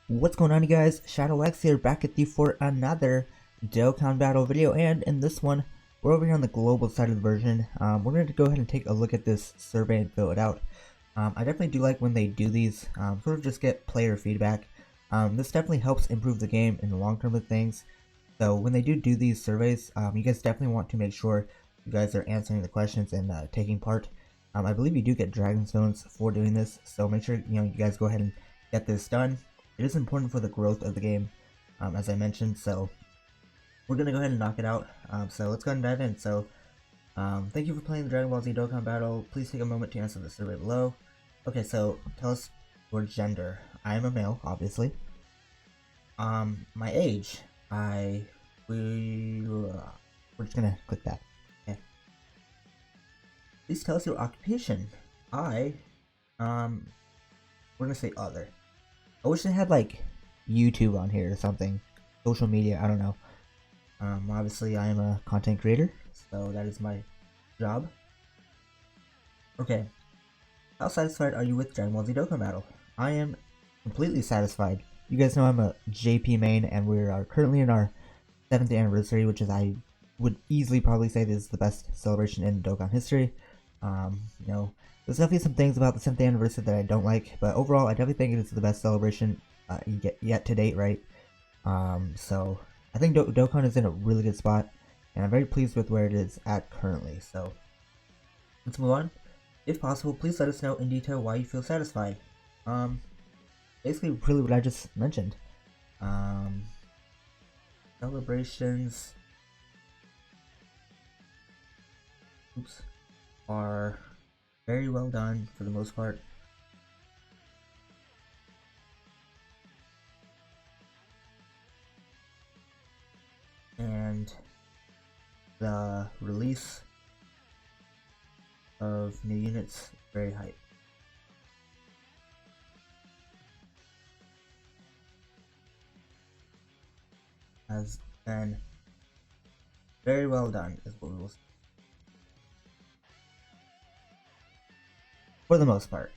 What's going on, you guys? ShadowX here, back at you for another Dokkan battle video, and in this one, we're over here on the global side of the version. We're going to go ahead and take a look at this survey and fill it out. I definitely do like when they do these, sort of just get player feedback. This definitely helps improve the game in the long term of things. So when they do these surveys, you guys definitely want to make sure you guys are answering the questions and taking part. I believe you do get Dragon Stones for doing this, so make sure you guys go ahead and get this done. It is important for the growth of the game, as I mentioned, so we're going to go ahead and knock it out. So let's go ahead and dive in. So thank you for playing the Dragon Ball Z Dokkan battle. Please take a moment to answer the survey below. Okay, so tell us your gender. I am a male, obviously. My age, we're just going to click that. Okay. Please tell us your occupation. we're going to say other. I wish they had like YouTube on here or something, social media, I don't know. Obviously I am a content creator, so that is my job. Okay, how satisfied are you with Dragon Ball Z Dokkan Battle? I am completely satisfied. You guys know I'm a JP main, and we are currently in our 7th anniversary, which is, I would easily probably say, this is the best celebration in Dokkan history. There's definitely some things about the 7th anniversary that I don't like, but overall I definitely think it is the best celebration yet to date, right? So I think Dokkan is in a really good spot, and I'm very pleased with where it is at currently. So let's move on. If possible, please let us know in detail why you feel satisfied. Basically really what I just mentioned. Celebrations are very well done for the most part. And the release of new units, very hype. Has been very well done, is what we will say. For the most part.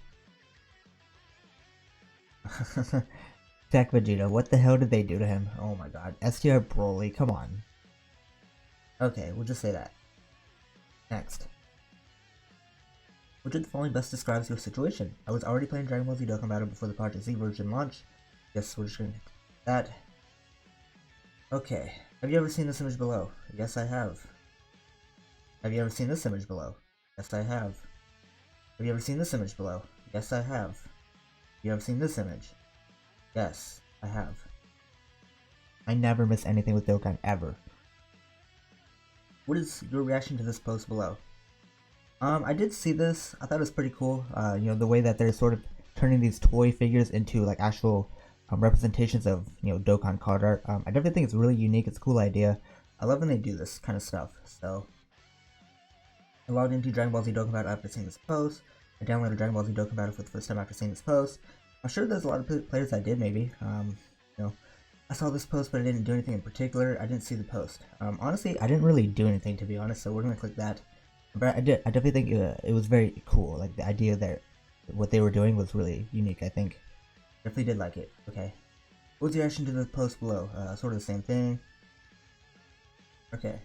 Tech Vegeta, what the hell did they do to him? Oh my god. STR Broly, come on. Okay, we'll just say that. Next. Which of the following best describes your situation? I was already playing Dragon Ball Z Dokkan Battle before the Partake version launch. Yes, we're just gonna do that. Okay. Have you ever seen this image below? Yes, I have. Have you ever seen this image below? Yes, I have. Have you ever seen this image below? Yes, I have. Have you ever seen this image? Yes, I have. I never miss anything with Dokkan, ever. What is your reaction to this post below? I did see this. I thought it was pretty cool. The way that they're sort of turning these toy figures into like actual representations of Dokkan card art. I definitely think it's really unique. It's a cool idea. I love when they do this kind of stuff. So I logged into Dragon Ball Z Dokkan Battle after seeing this post. I downloaded Dragon Ball Z Dokkan Battle for the first time after seeing this post. I'm sure there's a lot of players that did, maybe. I saw this post, but I didn't do anything in particular. I didn't see the post. Honestly, I didn't really do anything, to be honest, so we're gonna click that. But I definitely think it was very cool. Like, the idea that what they were doing was really unique, I think. Definitely did like it. Okay. What was your reaction to the post below? Sort of the same thing. Okay.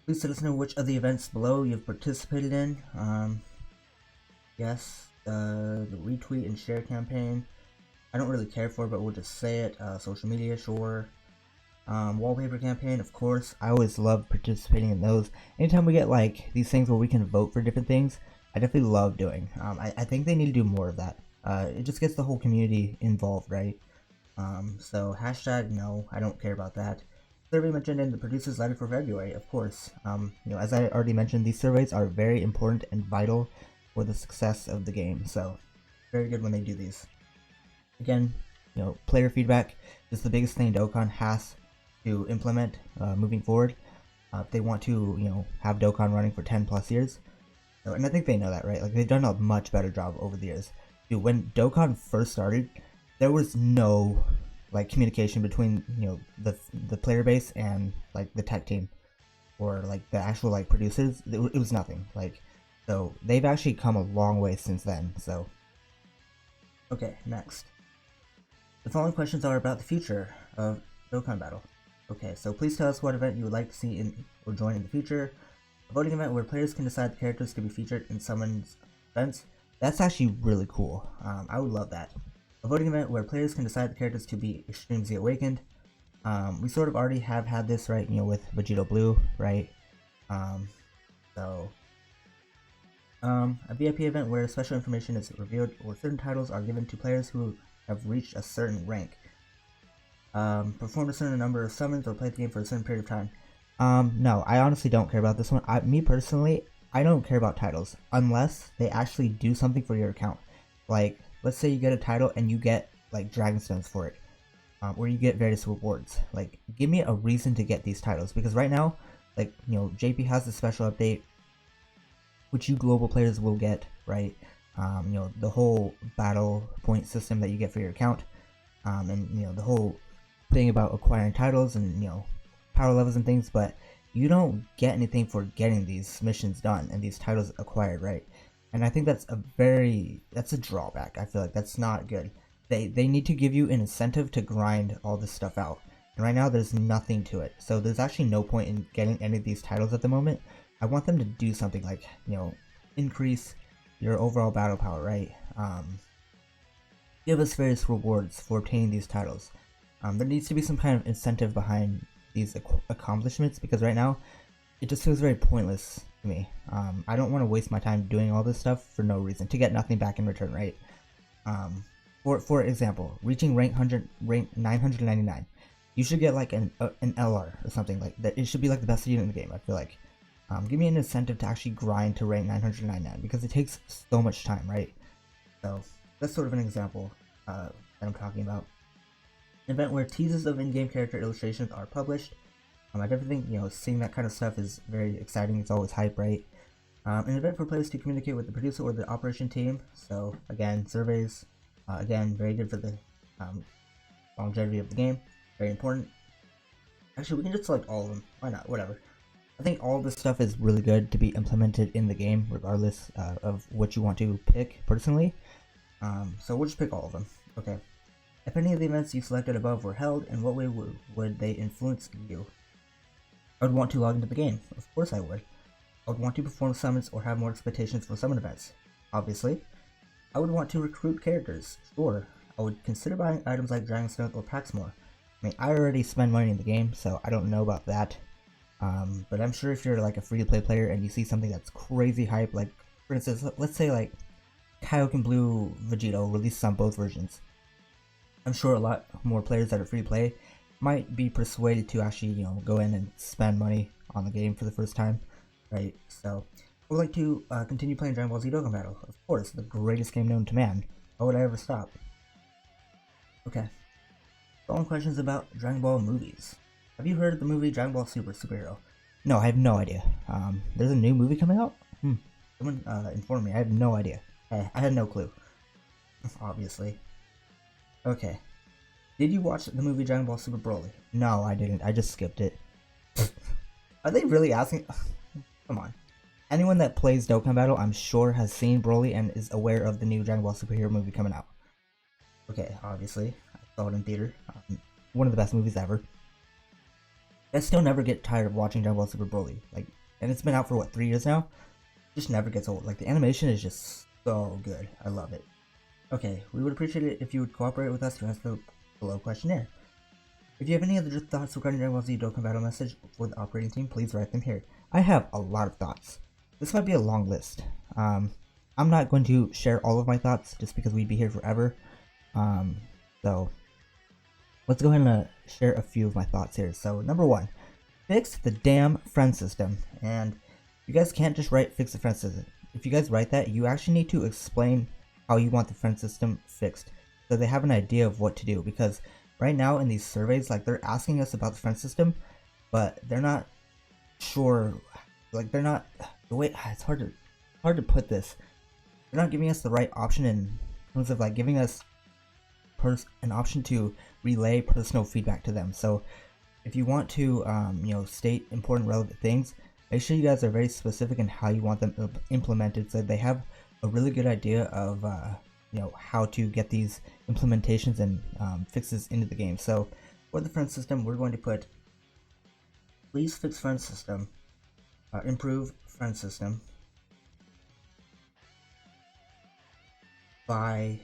Please let us know which of the events below you've participated in. Yes, the retweet and share campaign. I don't really care for, but we'll just say it. Social media, sure. Wallpaper campaign, of course. I always love participating in those. Anytime we get like these things where we can vote for different things, I definitely love doing. I think they need to do more of that. It just gets the whole community involved, right? So hashtag no, I don't care about that. Survey mentioned in the producer's letter for February, of course. As I already mentioned, these surveys are very important and vital for the success of the game. So very good when they do these. Again, player feedback is the biggest thing Dokkan has to implement moving forward. If they want to, have Dokkan running for 10 plus years. So, and I think they know that, right? Like, they've done a much better job over the years. Dude, when Dokkan first started, there was no like communication between the player base and like the tech team or like the actual like producers. It was nothing. Like, so they've actually come a long way since then. So okay, next. The following questions are about the future of Dokkan Battle. Okay, so please tell us what event you would like to see in or join in the future. A voting event where players can decide the characters to be featured in someone's events. That's actually really cool. I would love that. A voting event where players can decide the characters to be Extreme Z Awakened. We sort of already have had this, right? With Vegito Blue, right? A VIP event where special information is revealed or certain titles are given to players who have reached a certain rank. Perform a certain number of summons or play the game for a certain period of time. No, I honestly don't care about this one. Me personally, I don't care about titles unless they actually do something for your account. Like, let's say you get a title and you get like Dragon Stones for it, or you get various rewards. Like, give me a reason to get these titles, because right now, like, JP has a special update, which you global players will get, right? The whole battle point system that you get for your account, and the whole thing about acquiring titles and power levels and things, but you don't get anything for getting these missions done and these titles acquired, right? And I think that's a drawback. I feel like that's not good. They need to give you an incentive to grind all this stuff out, and right now there's nothing to it, so there's actually no point in getting any of these titles at the moment. I want them to do something like, increase your overall battle power, right? Give us various rewards for obtaining these titles. There needs to be some kind of incentive behind these accomplishments, because right now it just feels very pointless to me. I don't want to waste my time doing all this stuff for no reason, to get nothing back in return, right? For example, reaching rank 999, you should get like an LR or something like that. It should be like the best unit in the game, I feel like. Give me an incentive to actually grind to rank 999, because it takes so much time, right? So that's sort of an example that I'm talking about. An event where teasers of in-game character illustrations are published. I definitely think, seeing that kind of stuff is very exciting. It's always hype, right? An event for players to communicate with the producer or the operation team. So again, surveys, again, very good for the longevity of the game. Very important. Actually, we can just select all of them. Why not? Whatever. I think all this stuff is really good to be implemented in the game, regardless of what you want to pick personally. So we'll just pick all of them. Okay. If any of the events you selected above were held, in what way would they influence you? I would want to log into the game. Of course I would. I would want to perform summons or have more expectations for summon events. Obviously. I would want to recruit characters. Sure. I would consider buying items like Dragon Stone or packs more. I mean, I already spend money in the game, so I don't know about that. But I'm sure if you're like a free-to-play player and you see something that's crazy hype, like, for instance, let's say like Kaioken Blue Vegito released on both versions. I'm sure a lot more players that are free-to-play might be persuaded to actually, go in and spend money on the game for the first time, right? So, I would like to continue playing Dragon Ball Z Dokkan Battle. Of course, the greatest game known to man. Why would I ever stop? Okay. Following questions about Dragon Ball movies. Have you heard of the movie Dragon Ball Super Superhero? No, I have no idea. There's a new movie coming out? Someone informed me. I have no idea. I had no clue. Obviously. Okay. Did you watch the movie Dragon Ball Super Broly? No, I didn't. I just skipped it. Are they really asking? Come on. Anyone that plays Dokkan Battle, I'm sure, has seen Broly and is aware of the new Dragon Ball Superhero movie coming out. Okay, obviously. I saw it in theater. One of the best movies ever. I still never get tired of watching Dragon Ball Super Broly. Like, and it's been out for what, 3 years now? It just never gets old. Like, the animation is just so good. I love it. Okay, we would appreciate it if you would cooperate with us to answer the below questionnaire. If you have any other thoughts regarding Dragon Ball Z Dokkan Battle message for the operating team, please write them here. I have a lot of thoughts. This might be a long list. I'm not going to share all of my thoughts just because we'd be here forever. So let's go ahead and share a few of my thoughts here. So number 1, fix the damn friend system. And you guys can't just write fix the friend system. If you guys write that, you actually need to explain how you want the friend system fixed, so they have an idea of what to do. Because right now in these surveys, like, they're asking us about the friend system, but they're not sure. Like, they're not the way. It's hard to put this. They're not giving us the right option in terms of like giving us an option to relay personal feedback to them. So if you want to state important relevant things, make sure you guys are very specific in how you want them implemented, so they have a really good idea of how to get these implementations and fixes into the game. So for the friend system, we're going to put please fix friend system, improve friend system by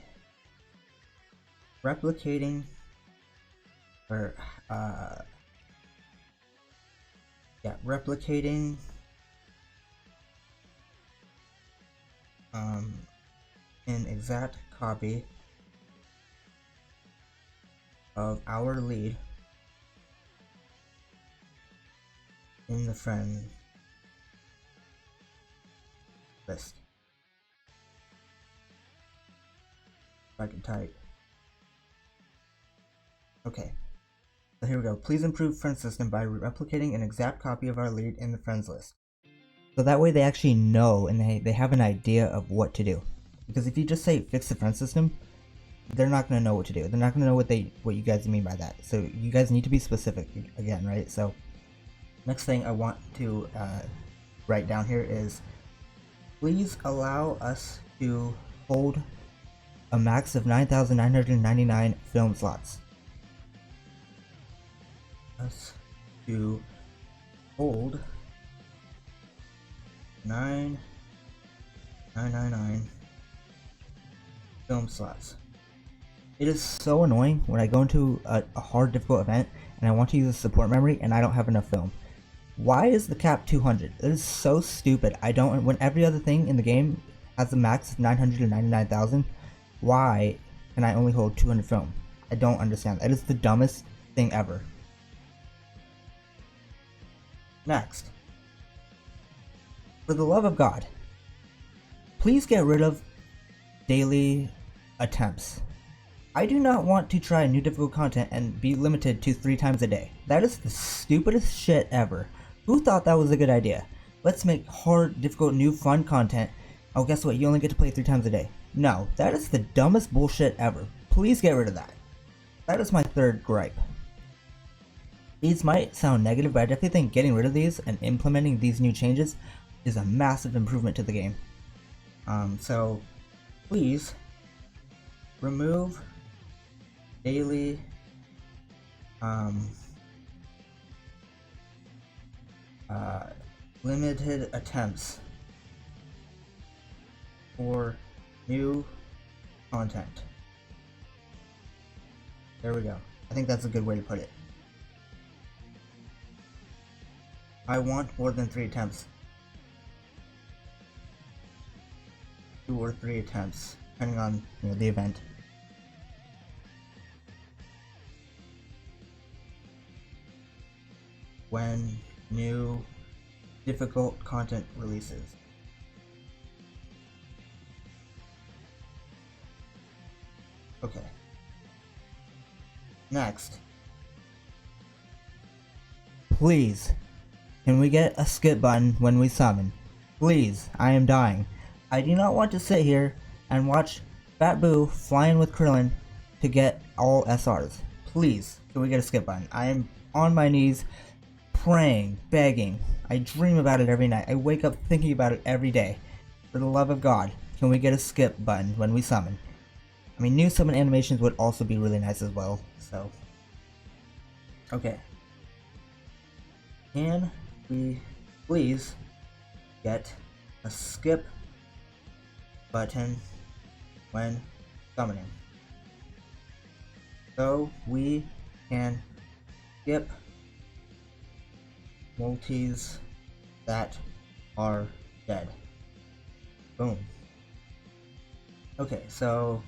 replicating or replicating an exact copy of our lead in the friend list. If I can type. Okay. So here we go. Please improve friend system by replicating an exact copy of our lead in the friends list. So that way they actually know and they have an idea of what to do. Because if you just say fix the friend system, they're not going to know what to do. They're not going to know what you guys mean by that. So you guys need to be specific again, right? So next thing I want to write down here is please allow us to hold a max of 9,999 film slots. Us to hold 9,999 film slots. It is so annoying when I go into a hard difficult event and I want to use a support memory and I don't have enough film. Why is the cap 200? It is so stupid. When every other thing in the game has a max of 999,000, why can I only hold 200 film? I don't understand. That is the dumbest thing ever. Next, for the love of God, please get rid of daily attempts. I do not want to try new difficult content and be limited to 3 times a day. That is the stupidest shit ever. Who thought that was a good idea? Let's make hard, difficult, new, fun content. Oh, guess what? You only get to play 3 times a day. No, that is the dumbest bullshit ever. Please get rid of that. That is my third gripe. These might sound negative, but I definitely think getting rid of these and implementing these new changes is a massive improvement to the game. So please remove daily limited attempts for new content. There we go. I think that's a good way to put it. I want more than 3 attempts. 2 or 3 attempts, depending on the event. When new difficult content releases. Okay. Next. Please, can we get a skip button when we summon? Please, I am dying. I do not want to sit here and watch Fat Boo flying with Krillin to get all SRs. Please, can we get a skip button? I am on my knees, praying, begging. I dream about it every night. I wake up thinking about it every day. For the love of God, can we get a skip button when we summon? I mean, new summon animations would also be really nice as well, so. Okay. Can we please get a skip button when summoning? So we can skip multis that are dead. Boom. Okay, so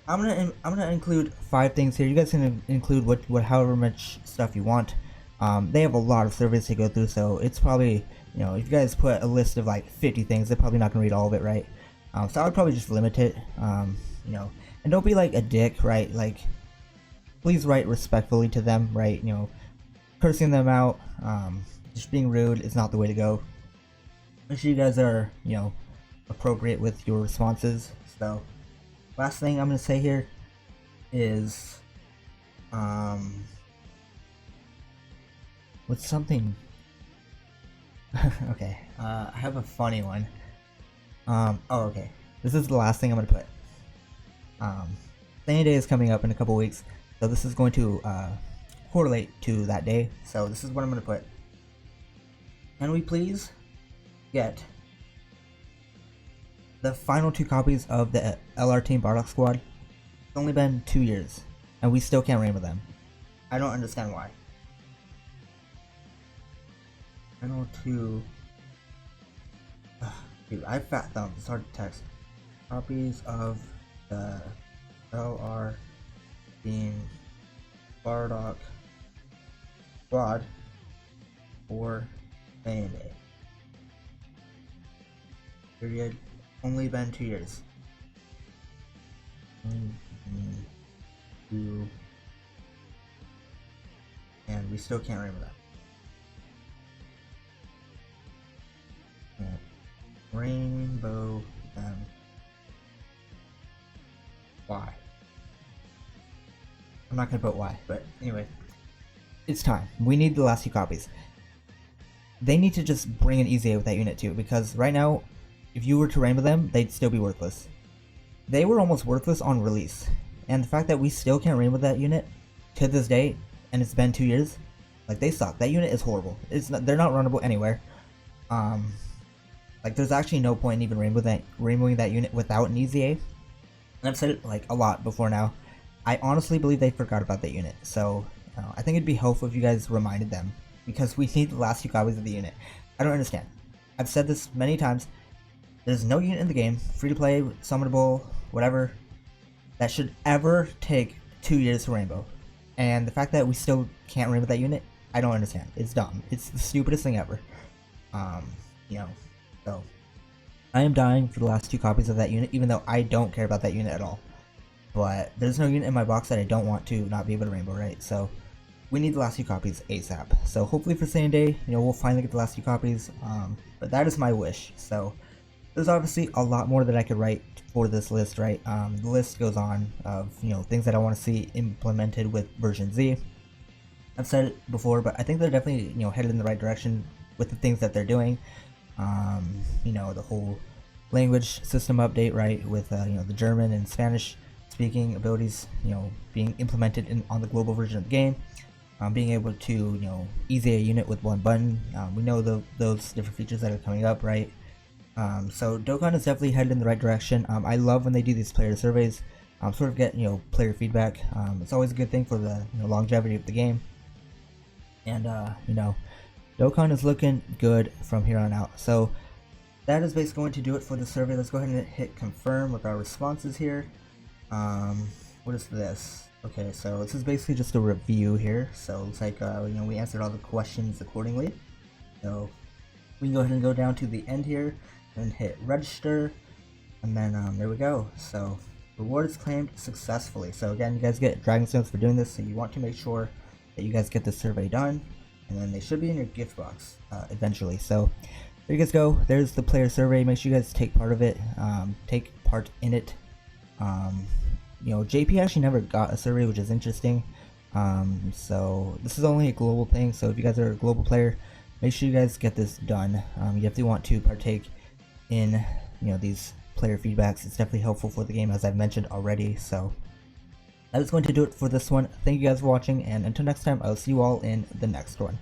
I'm gonna include 5 things here. You guys can include what however much stuff you want. They have a lot of surveys to go through, so it's probably, if you guys put a list of like 50 things, they're probably not gonna read all of it, right? So I would probably just limit it, and don't be like a dick, right? Like, please write respectfully to them, right? Cursing them out, just being rude is not the way to go. Make sure you guys are, appropriate with your responses. So, last thing I'm gonna say here is, what's something? Okay, I have a funny one. Oh, okay. This is the last thing I'm gonna put. Same day is coming up in a couple weeks, so this is going to correlate to that day. So this is what I'm gonna put. Can we please get the final 2 copies of the LR Team Bardock Squad? It's only been 2 years, and we still can't rainbow them. I don't understand why. Final 2. Dude, I have fat thumbs. It's hard to text. Copies of the LR Team Bardock Squad for Day. Period. Only been 2 years. 2. And we still can't rainbow that. Rainbow them. Why? I'm not gonna put why, but anyway. It's time. We need the last 2 copies. They need to just bring an EZA with that unit too, because right now, if you were to rainbow them, they'd still be worthless. They were almost worthless on release, and the fact that we still can't rainbow that unit to this day, and it's been 2 years, like, they suck. That unit is horrible. They're not runnable anywhere. Like, there's actually no point in even rainbowing that unit without an EZA. And I've said it like a lot before now. I honestly believe they forgot about that unit, so I think it'd be helpful if you guys reminded them, because we need the last 2 copies of the unit. I don't understand. I've said this many times. There's no unit in the game, free to play, summonable, whatever, that should ever take 2 years to rainbow. And the fact that we still can't rainbow that unit, I don't understand. It's dumb. It's the stupidest thing ever. So I am dying for the last 2 copies of that unit, even though I don't care about that unit at all. But there's no unit in my box that I don't want to not be able to rainbow, right? So we need the last 2 copies ASAP. So hopefully for same day, we'll finally get the last 2 copies. But that is my wish. So there's obviously a lot more that I could write for this list, right? The list goes on of things that I want to see implemented with version Z. I've said it before, but I think they're definitely headed in the right direction with the things that they're doing. The whole language system update, right? With the German and Spanish speaking abilities, being implemented on the global version of the game. Being able to easy a unit with 1 button. We know those different features that are coming up, right? So Dokkan is definitely headed in the right direction. I love when they do these player surveys, sort of get player feedback. It's always a good thing for the longevity of the game. And Dokkan is looking good from here on out. So that is basically going to do it for the survey. Let's go ahead and hit confirm with our responses here. What is this? Okay, so this is basically just a review here. So it looks like we answered all the questions accordingly. So we can go ahead and go down to the end here and hit register, and then there we go. So reward is claimed successfully. So again, you guys get Dragon Stones for doing this, so you want to make sure that you guys get this survey done, and then they should be in your gift box eventually. So there you guys go. There's the player survey. Make sure you guys take part of it. Take part in it. JP actually never got a survey, which is interesting. So this is only a global thing. So if you guys are a global player, make sure you guys get this done. You definitely want to partake in these player feedbacks. It's definitely helpful for the game, as I've mentioned already. So that is going to do it for this one. Thank you guys for watching, and until next time, I'll see you all in the next one.